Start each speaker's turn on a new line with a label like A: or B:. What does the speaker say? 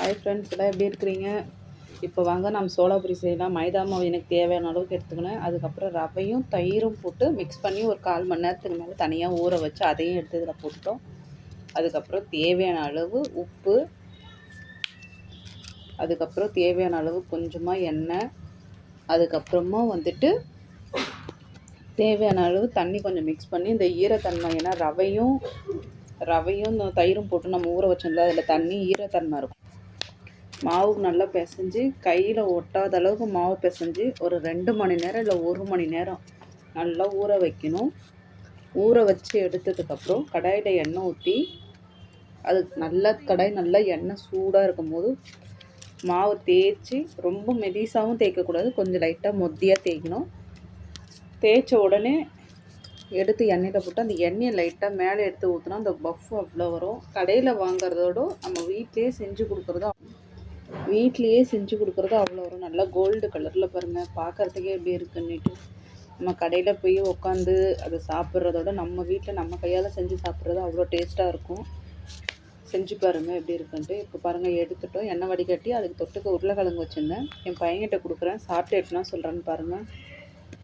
A: Hi friends, எல்லாம் எப்படி இருக்கிறீங்க? இப்போ வாங்க நம்ம சோளாபுரி செய்யலாம். மைதா மாவு எனக்கு தேவையான அளவுக்கு எடுத்துக்கினேன். அதுக்கப்புறம் ரவையும் தயிரும் போட்டு மிக்ஸ் பண்ணி ஒரு 1/4 மணி நேரத்துக்கு மேலே தனியாக ஊற வச்சு அதையும் எடுத்து இதில் போட்டுட்டோம். அதுக்கப்புறம் தேவையான அளவு உப்பு, அதுக்கப்புறம் தேவையான அளவு கொஞ்சமாக எண்ணெய், அதுக்கப்புறமா வந்துட்டு தேவையான அளவு தண்ணி கொஞ்சம் மிக்ஸ் பண்ணி இந்த ஈரத்தன்மை, ஏன்னா ரவையும் தயிரும் போட்டு நம்ம ஊற வச்சோம்ல, அதில் தண்ணி ஈரத்தன்மை இருக்கும். மாவு நல்லா பிசைஞ்சு கையில் ஒட்டாத அளவுக்கு மாவு பிசைஞ்சு ஒரு 2 மணி நேரம் இல்லை 1 மணி நேரம் நல்லா ஊற வைக்கணும். ஊற வச்சு எடுத்ததுக்கப்புறம் கடாயில் எண்ணெய் ஊற்றி, அது கடாய் நல்லா எண்ணெய் சூடாக இருக்கும்போது மாவு தேய்ச்சி, ரொம்ப மெலிசாவும் தேய்க்கக்கூடாது, கொஞ்சம் லைட்டாக மொத்தியாக தேய்க்கணும். தேய்ச்ச உடனே எடுத்து எண்ணெயில் போட்டு அந்த எண்ணெயை லைட்டாக மேலே எடுத்து ஊற்றினா அந்த பஃப் அவ்வளோ வரும். கடையில் வாங்குறதோட நம்ம வீட்டிலே செஞ்சு கொடுக்குறது அவ்வளோ வரும். நல்லா கோல்டு கலரில் பாருங்கள், பார்க்குறதுக்கே எப்படி இருக்குன்னுட்டு. நம்ம கடையில் போய் உட்காந்து அதை சாப்பிட்றதோட நம்ம வீட்டில் நம்ம கையால் செஞ்சு சாப்பிட்றது அவ்வளோ டேஸ்ட்டாக இருக்கும். செஞ்சு பாருங்கள் எப்படி இருக்குன்ட்டு. இப்போ பாருங்கள், எடுத்துட்டோம். எண்ணெய் வடிகட்டி அதுக்கு தொட்டுக்க உருளைக்கிழங்கு வச்சுருந்தேன். என் பையன்கிட்ட கொடுக்குறேன், சாப்பிட்டு எட்டுனா சொல்கிறேன்னு பாருங்கள்.